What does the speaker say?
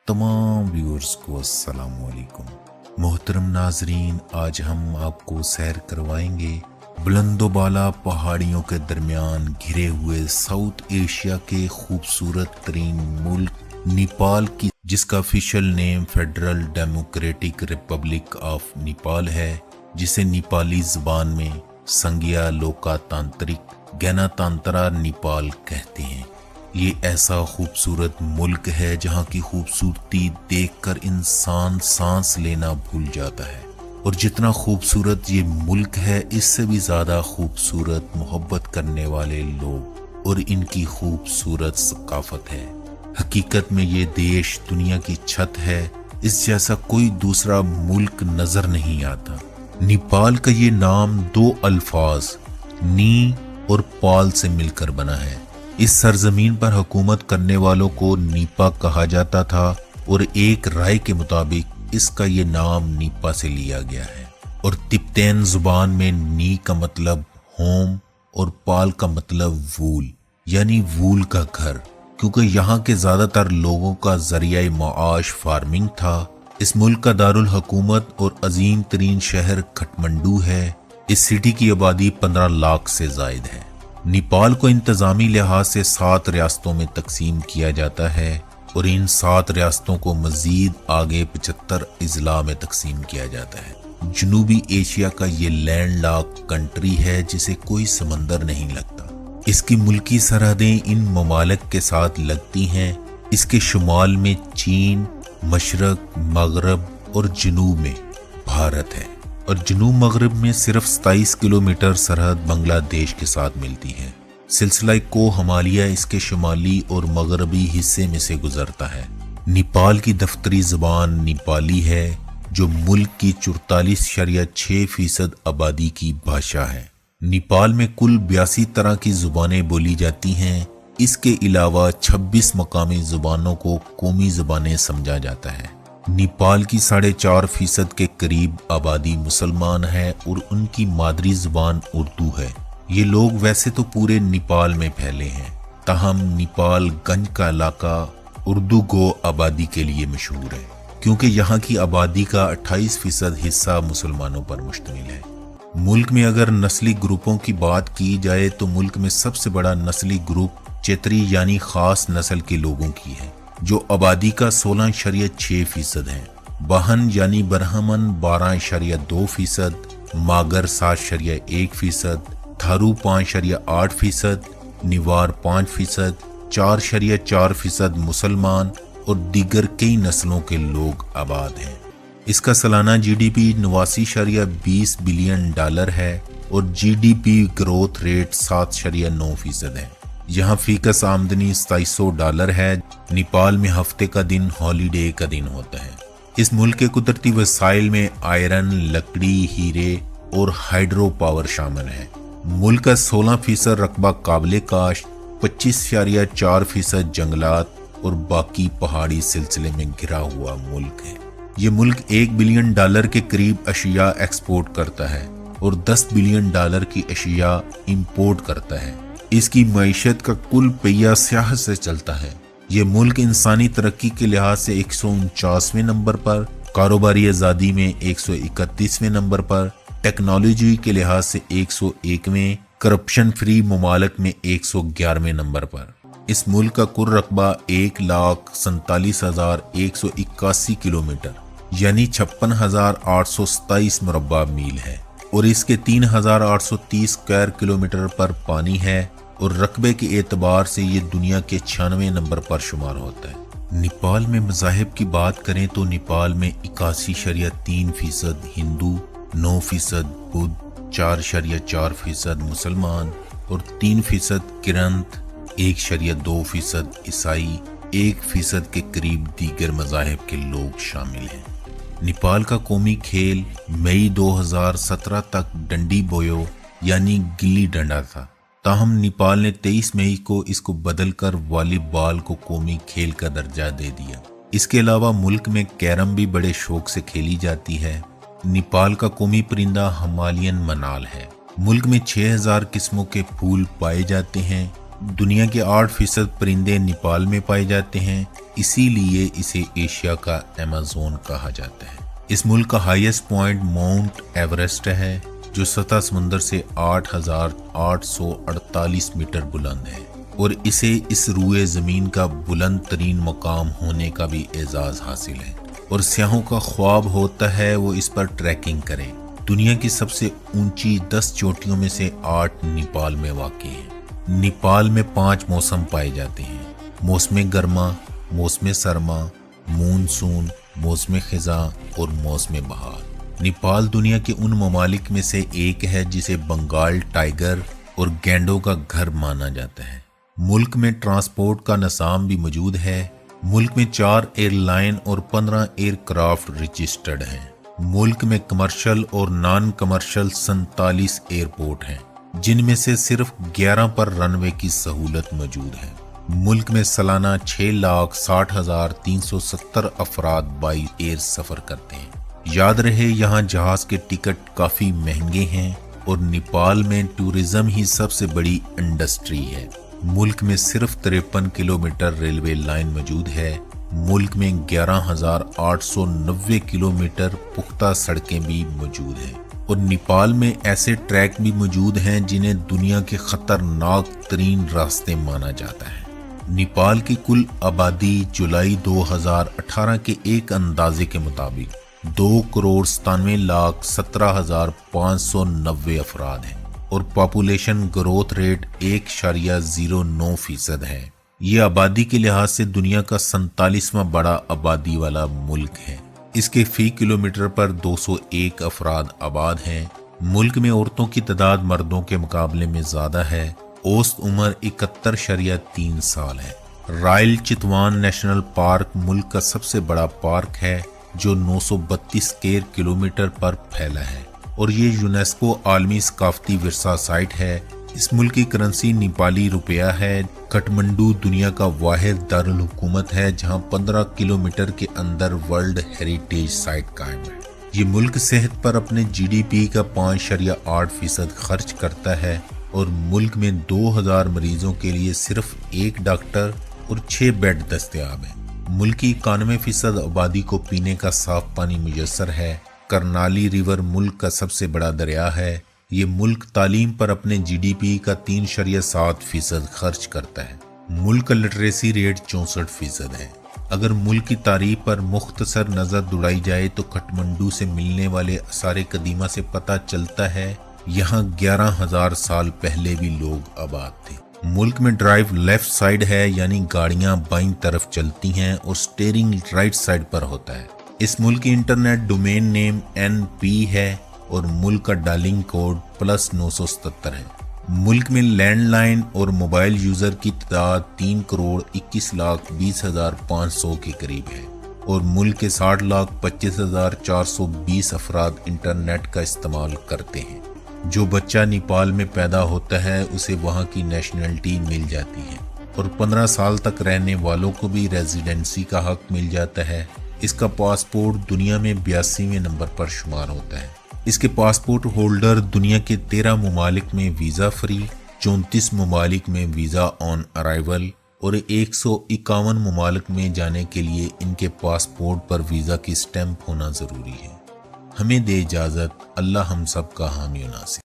तमाम व्यूअर्स को अस्सलाम वालेकुम। मोहतरम नाजरीन, आज हम आपको सैर करवाएंगे बुलंदोबाला पहाड़ियों के दरमियान घिरे हुए साउथ एशिया के खूबसूरत तरीन मुल्क नेपाल की, जिसका official name federal democratic Republic of Nepal है, जिसे नेपाली जुबान में संज्ञा लोकातांत्रिक गणतंत्र नेपाल कहते हैं। ये ऐसा खूबसूरत मुल्क है जहाँ की खूबसूरती देखकर इंसान सांस लेना भूल जाता है, और जितना खूबसूरत ये मुल्क है इससे भी ज़्यादा खूबसूरत मोहब्बत करने वाले लोग और इनकी खूबसूरत सकाफत है। हकीकत में ये देश दुनिया की छत है, इस जैसा कोई दूसरा मुल्क नज़र नहीं आता। नेपाल का ये नाम दो अल्फाज नी और पाल से मिलकर बना है। इस सरजमीन पर हुकूमत करने वालों को नीपा कहा जाता था और एक राय के मुताबिक इसका ये नाम नीपा से लिया गया है। और तिब्बतन जुबान में नी का मतलब होम और पाल का मतलब वूल यानी वूल का घर, क्योंकि यहाँ के ज्यादातर लोगों का जरिया माश फार्मिंग था। इस मुल्क का दारुल हुकूमत और अजीम तरीन शहर खटमंडू है। इस सिटी की आबादी 15 लाख से जायद है। नेपाल को इंतजामी लिहाज से 7 रियासतों में तकसीम किया जाता है और इन 7 रियासतों को मजीद आगे 75 अजला में तकसीम किया जाता है। जनूबी एशिया का ये लैंड लॉक कंट्री है जिसे कोई समंदर नहीं लगता। इसकी मुल्की सरहदें इन ममालिक के साथ लगती हैं। इसके शुमाल में चीन, मशरक, मगरब और जनूब में भारत है, और जनूब मगरब में सिर्फ 27 किलोमीटर सरहद बांग्लादेश के साथ मिलती है। सिलसिला को हिमालय इसके शुमाली और मगरबी हिस्से में से गुजरता है। नेपाल की दफ्तरी जुबान नेपाली है, जो मुल्क की 44.6% आबादी की भाषा है। नेपाल में कुल 82 तरह की जुबानें बोली जाती हैं। इसके अलावा 26 मकामी जुबानों को कौमी जुबानें समझा जाता है। नेपाल की 4.5% के करीब आबादी मुसलमान है और उनकी मादरी जुबान उर्दू है। ये लोग वैसे तो पूरे नेपाल में फैले हैं, ताहम नेपाल गंज का इलाका उर्दू गो आबादी के लिए मशहूर है, क्योंकि यहाँ की आबादी का 28% हिस्सा मुसलमानों पर मुश्तमिल है। मुल्क में अगर नस्ली ग्रुपों की बात की जाए तो मुल्क में सबसे बड़ा नस्ली ग्रुप चेत्री यानी खास नस्ल के लोगों की है, जो आबादी का 16.6% है। बहन यानी ब्राह्मण 12.2%, मागर 7.1%, थारू 5.8%, निवार 5%, 4.4% मुसलमान और दीगर कई नस्लों के लोग आबाद हैं। इसका सालाना जीडीपी 89.20 बिलियन डॉलर है और जीडीपी ग्रोथ रेट 7.9% है। यहाँ फीकस आमदनी $2700 है। नेपाल में हफ्ते का दिन हॉलीडे का दिन होता है। इस मुल्क के कुदरती वसाइल में आयरन, लकड़ी, हीरे और हाइड्रो पावर शामिल है। मुल्क का 16% रकबा काबिले काश्त, 25.4% जंगलात और बाकी पहाड़ी सिलसिले में घिरा हुआ मुल्क है। ये मुल्क $1 बिलियन के करीब अशिया एक्सपोर्ट करता है और $10 बिलियन की अशिया इंपोर्ट करता है। इसकी मईशत का कुल पहिया सियाहत से चलता है। ये मुल्क इंसानी तरक्की के लिहाज से 149वें नंबर पर, कारोबारी आज़ादी में 131वें नंबर पर, टेक्नोलॉजी के लिहाज से 101वें, करप्शन फ्री ममालिक में 111वें नंबर पर। इस मुल्क का कुल रकबा 1,47,181 किलोमीटर यानी 56,827 मुरब्बा मील है, और इसके 3,830 स्क्वायर किलोमीटर पर पानी है, और रकबे के एतबार से ये दुनिया के 96वें नंबर पर शुमार होता है। नेपाल में मज़ाहिब की बात करें तो नेपाल में 81.3% हिंदू, 9% बुद्ध, 4.4% मुसलमान और 3% किरंत, 1.2% ईसाई, 1% के करीब दीगर मज़ाहिब के लोग शामिल हैं। नेपाल का कौमी खेल मई 2017 तक डंडी बोयो यानी गिल्ली डंडा था, ताहम नेपाल ने 23 मई को इसको बदलकर वॉलीबॉल को कौमी खेल का दर्जा दे दिया। इसके अलावा मुल्क में कैरम भी बड़े शौक से खेली जाती है। नेपाल का कौमी परिंदा हिमालयन मनाल है। मुल्क में 6000 किस्मों के फूल पाए जाते हैं। दुनिया के 8% परिंदे नेपाल में पाए जाते हैं। اسی لیے اسے ایشیا کا ایمیزون کہا جاتا ہے۔ اس ملک کا ہائیسٹ پوائنٹ ماؤنٹ ایورسٹ ہے جو سطح سمندر سے 8,848 میٹر بلند ہے، اور اسے اس روئے زمین کا بلند ترین مقام ہونے کا بھی اعزاز حاصل ہے، اور سیاحوں کا خواب ہوتا ہے وہ اس پر ٹریکنگ کریں۔ دنیا کی سب سے اونچی 10 چوٹیوں میں سے 8 نیپال میں واقع ہیں۔ نیپال میں 5 موسم پائے جاتے ہیں: موسم گرما، موسم سرما، مونسون، موسم خزاں اور موسم بہار۔ نیپال دنیا کے ان ممالک میں سے ایک ہے جسے بنگال ٹائیگر اور گینڈوں کا گھر مانا جاتا ہے۔ ملک میں ٹرانسپورٹ کا نظام بھی موجود ہے۔ ملک میں 4 ایئر لائن اور 15 ایئر کرافٹ رجسٹرڈ ہیں۔ ملک میں کمرشل اور نان کمرشل 47 ایئرپورٹ ہیں، جن میں سے صرف 11 پر رن وے کی سہولت موجود ہے۔ ملک میں سالانہ 6,60,370 افراد بائی ایئر سفر کرتے ہیں۔ یاد رہے یہاں جہاز کے ٹکٹ کافی مہنگے ہیں، اور نیپال میں ٹورزم ہی سب سے بڑی انڈسٹری ہے۔ ملک میں صرف 53 کلومیٹر ریلوے لائن موجود ہے۔ ملک میں 11,890 کلومیٹر پختہ سڑکیں بھی موجود ہیں، اور نیپال میں ایسے ٹریک بھی موجود ہیں جنہیں دنیا کے خطرناک ترین راستے مانا جاتا ہے۔ نیپال کی کل آبادی جولائی 2018 کے ایک اندازے کے مطابق 2,97,17,590 افراد ہیں، اور پاپولیشن گروتھ ریٹ 1.09% ہے۔ یہ آبادی کے لحاظ سے دنیا کا 47واں بڑا آبادی والا ملک ہے۔ اس کے فی کلومیٹر پر 201 افراد آباد ہیں۔ ملک میں عورتوں کی تعداد مردوں کے مقابلے میں زیادہ ہے۔ اوسط عمر 71.3 سال ہے۔ رائل چتوان نیشنل پارک ملک کا سب سے بڑا پارک ہے جو 932 اسکوائر کلومیٹر پر پھیلا ہے، اور یہ یونیسکو عالمی ثقافتی ورثہ سائٹ ہے۔ اس ملک کی کرنسی نیپالی روپیہ ہے۔ کٹمنڈو دنیا کا واحد دارالحکومت ہے جہاں 15 کلومیٹر کے اندر ورلڈ ہیریٹیج سائٹ قائم ہے۔ یہ ملک صحت پر اپنے جی ڈی پی کا 5.8% خرچ کرتا ہے، اور ملک میں 2000 مریضوں کے لیے صرف 1 ڈاکٹر اور 6 بیڈ دستیاب ہیں۔ ملک کی 91% آبادی کو پینے کا صاف پانی میسر ہے۔ کرنالی ریور ملک کا سب سے بڑا دریا ہے۔ یہ ملک تعلیم پر اپنے جی ڈی پی کا 3.7% خرچ کرتا ہے۔ ملک کا لٹریسی ریٹ 64% ہے۔ اگر ملک کی تاریخ پر مختصر نظر دوڑائی جائے تو کٹمنڈو سے ملنے والے آثار قدیمہ سے پتہ چلتا ہے یہاں 11,000 سال پہلے بھی لوگ آباد تھے۔ ملک میں ڈرائیو لیفٹ سائڈ ہے، یعنی گاڑیاں بائیں طرف چلتی ہیں، اور سٹیئرنگ رائٹ سائڈ پر ہوتا ہے۔ اس ملک کی انٹرنیٹ ڈومین نیم NP ہے، اور ملک کا ڈائلنگ کوڈ +977 ہے۔ ملک میں لینڈ لائن اور موبائل یوزر کی تعداد 3,21,20,500 کے قریب ہے، اور ملک کے 60,25,420 افراد انٹرنیٹ کا استعمال کرتے ہیں۔ جو بچہ نیپال میں پیدا ہوتا ہے اسے وہاں کی نیشنلٹی مل جاتی ہے، اور 15 سال تک رہنے والوں کو بھی ریزیڈنسی کا حق مل جاتا ہے۔ اس کا پاسپورٹ دنیا میں 82ویں نمبر پر شمار ہوتا ہے۔ اس کے پاسپورٹ ہولڈر دنیا کے 13 ممالک میں ویزا فری، 34 ممالک میں ویزا آن ارائیول، اور 151 ممالک میں جانے کے لیے ان کے پاسپورٹ پر ویزا کی سٹیمپ ہونا ضروری ہے۔ ہمیں دے اجازت، اللہ ہم سب کا حامی و ناصر۔